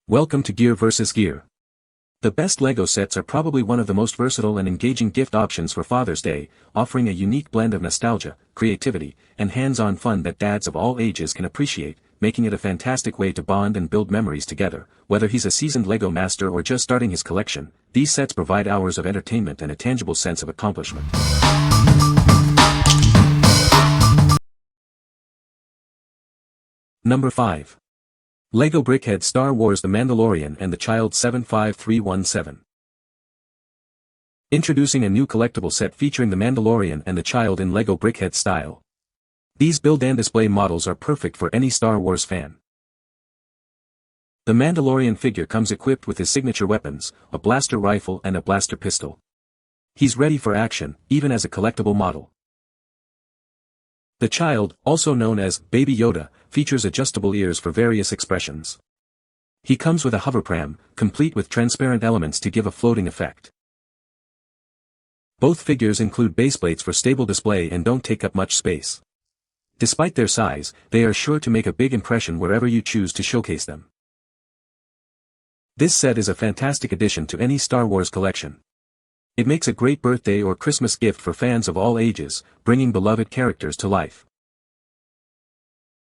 Welcome to Gear vs. Gear. The best LEGO sets are probably one of the most versatile and engaging gift options for Father's Day, offering a unique blend of nostalgia, creativity, and hands-on fun that dads of all ages can appreciate, making it a fantastic way to bond and build memories together. Whether he's a seasoned LEGO master or just starting his collection, these sets provide hours of entertainment and a tangible sense of accomplishment. Number 5. LEGO BrickHeadz Star Wars The Mandalorian and the Child 75317. Introducing a new collectible set featuring the Mandalorian and the Child in LEGO BrickHeadz style. These build and display models are perfect for any Star Wars fan. The Mandalorian figure comes equipped with his signature weapons, a blaster rifle and a blaster pistol. He's ready for action, even as a collectible model. The Child, also known as Baby Yoda, features adjustable ears for various expressions. He comes with a hoverpram, complete with transparent elements to give a floating effect. Both figures include baseplates for stable display and don't take up much space. Despite their size, they are sure to make a big impression wherever you choose to showcase them. This set is a fantastic addition to any Star Wars collection. It makes a great birthday or Christmas gift for fans of all ages, bringing beloved characters to life.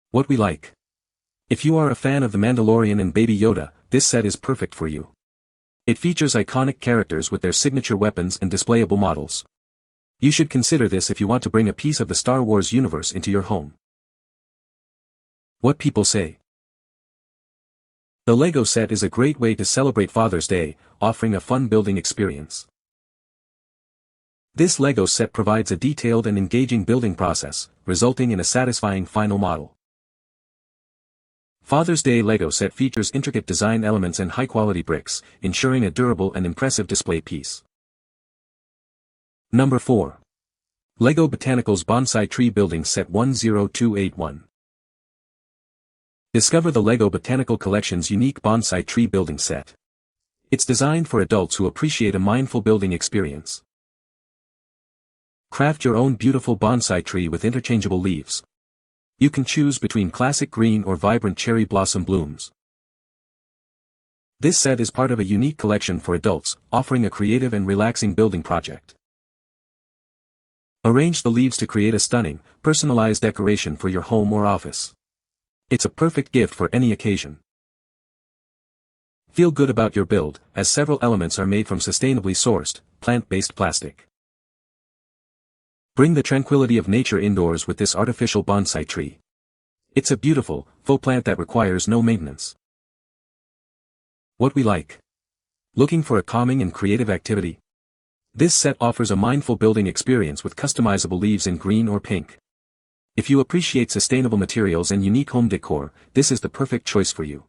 What we like. If you are a fan of The Mandalorian and Baby Yoda, this set is perfect for you. It features iconic characters with their signature weapons and displayable models. You should consider this if you want to bring a piece of the Star Wars universe into your home. What people say. The LEGO set is a great way to celebrate Father's Day, offering a fun building experience. This LEGO set provides a detailed and engaging building process, resulting in a satisfying final model. Father's Day LEGO set features intricate design elements and high-quality bricks, ensuring a durable and impressive display piece. Number 4. LEGO Botanicals Bonsai Tree Building Set 10281. Discover the LEGO Botanical Collection's unique bonsai tree building set. It's designed for adults who appreciate a mindful building experience. Craft your own beautiful bonsai tree with interchangeable leaves. You can choose between classic green or vibrant cherry blossom blooms. This set is part of a unique collection for adults, offering a creative and relaxing building project. Arrange the leaves to create a stunning, personalized decoration for your home or office. It's a perfect gift for any occasion. Feel good about your build, as several elements are made from sustainably sourced, plant-based plastic. Bring the tranquility of nature indoors with this artificial bonsai tree. It's a beautiful, faux plant that requires no maintenance. What we like. Looking for a calming and creative activity? This set offers a mindful building experience with customizable leaves in green or pink. If you appreciate sustainable materials and unique home decor, this is the perfect choice for you.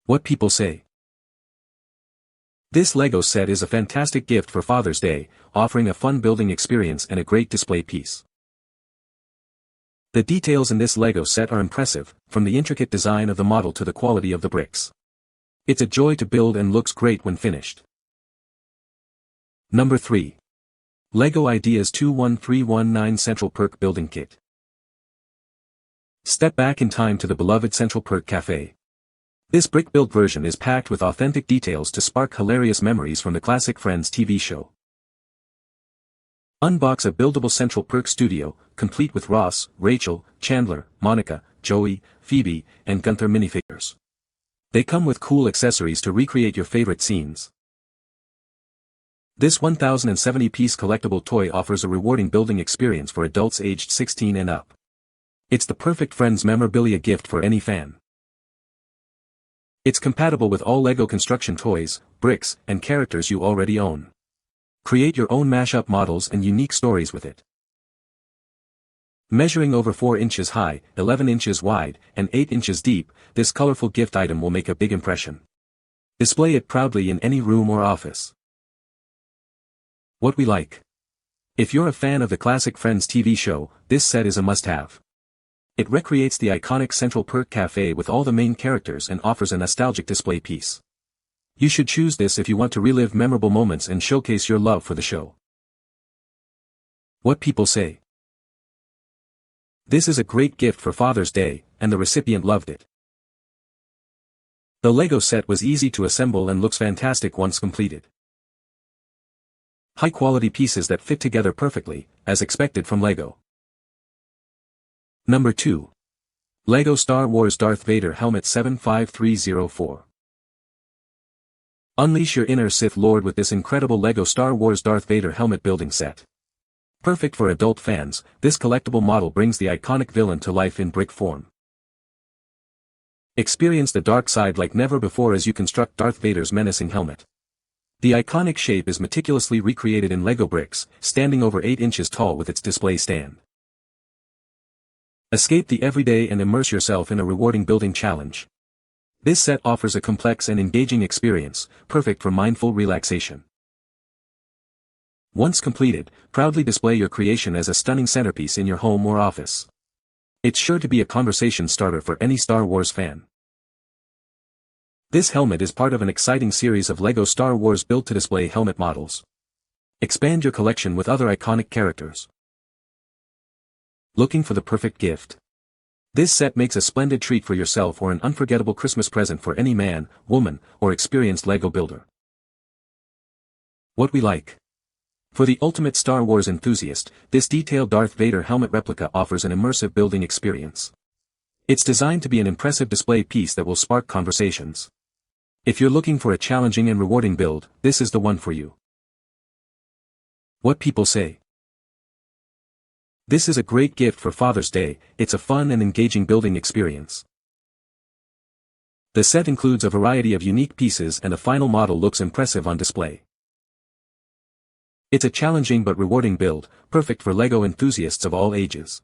What people say. This LEGO set is a fantastic gift for Father's Day, offering a fun building experience and a great display piece. The details in this LEGO set are impressive, from the intricate design of the model to the quality of the bricks. It's a joy to build and looks great when finished. Number 3. LEGO Ideas 21319 Central Perk Building Kit. Step back in time to the beloved Central Perk Cafe. This brick-built version is packed with authentic details to spark hilarious memories from the classic Friends TV show. Unbox a buildable Central Perk studio, complete with Ross, Rachel, Chandler, Monica, Joey, Phoebe, and Gunther minifigures. They come with cool accessories to recreate your favorite scenes. This 1,070-piece collectible toy offers a rewarding building experience for adults aged 16 and up. It's the perfect Friends memorabilia gift for any fan. It's compatible with all LEGO construction toys, bricks, and characters you already own. Create your own mashup models and unique stories with it. Measuring over 4 inches high, 11 inches wide, and 8 inches deep, this colorful gift item will make a big impression. Display it proudly in any room or office. What we like. If you're a fan of the classic Friends TV show, this set is a must-have. It recreates the iconic Central Perk Cafe with all the main characters and offers a nostalgic display piece. You should choose this if you want to relive memorable moments and showcase your love for the show. What people say. This is a great gift for Father's Day, and the recipient loved it. The Lego set was easy to assemble and looks fantastic once completed. High-quality pieces that fit together perfectly, as expected from Lego. Number 2. Lego Star Wars Darth Vader Helmet 75304. Unleash your inner Sith Lord with this incredible Lego Star Wars Darth Vader helmet building set. Perfect for adult fans, this collectible model brings the iconic villain to life in brick form. Experience the dark side like never before as you construct Darth Vader's menacing helmet. The iconic shape is meticulously recreated in Lego bricks, standing over 8 inches tall with its display stand. Escape the everyday and immerse yourself in a rewarding building challenge. This set offers a complex and engaging experience, perfect for mindful relaxation. Once completed, proudly display your creation as a stunning centerpiece in your home or office. It's sure to be a conversation starter for any Star Wars fan. This helmet is part of an exciting series of Lego Star Wars built-to-display helmet models. Expand your collection with other iconic characters. Looking for the perfect gift? This set makes a splendid treat for yourself or an unforgettable Christmas present for any man, woman, or experienced Lego builder. What we like. For the ultimate Star Wars enthusiast, this detailed Darth Vader helmet replica offers an immersive building experience. It's designed to be an impressive display piece that will spark conversations. If you're looking for a challenging and rewarding build, this is the one for you. What people say. This is a great gift for Father's Day. It's a fun and engaging building experience. The set includes a variety of unique pieces and the final model looks impressive on display. It's a challenging but rewarding build, perfect for Lego enthusiasts of all ages.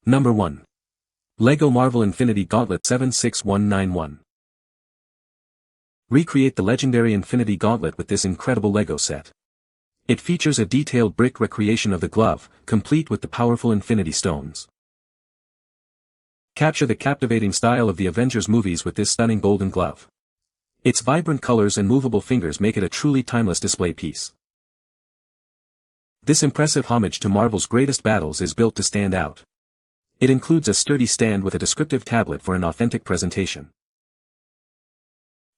Number 1. Lego Marvel Infinity Gauntlet 76191. Recreate the legendary Infinity Gauntlet with this incredible Lego set. It features a detailed brick recreation of the glove, complete with the powerful Infinity Stones. Capture the captivating style of the Avengers movies with this stunning golden glove. Its vibrant colors and movable fingers make it a truly timeless display piece. This impressive homage to Marvel's greatest battles is built to stand out. It includes a sturdy stand with a descriptive tablet for an authentic presentation.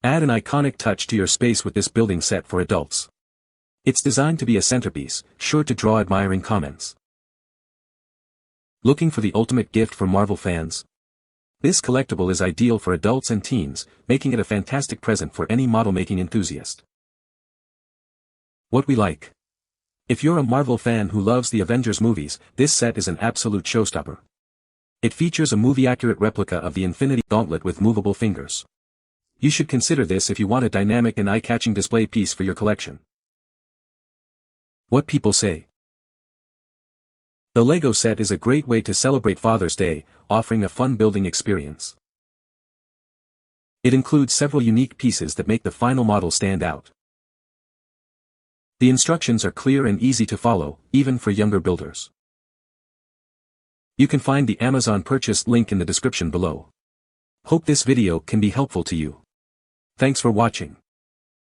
Add an iconic touch to your space with this building set for adults. It's designed to be a centerpiece, sure to draw admiring comments. Looking for the ultimate gift for Marvel fans? This collectible is ideal for adults and teens, making it a fantastic present for any model-making enthusiast. What we like. If you're a Marvel fan who loves the Avengers movies, this set is an absolute showstopper. It features a movie-accurate replica of the Infinity Gauntlet with movable fingers. You should consider this if you want a dynamic and eye-catching display piece for your collection. What people say. The Lego set is a great way to celebrate Father's Day, offering a fun building experience. It includes several unique pieces that make the final model stand out. The instructions are clear and easy to follow, even for younger builders. You can find the Amazon purchase link in the description below. Hope this video can be helpful to you. Thanks for watching.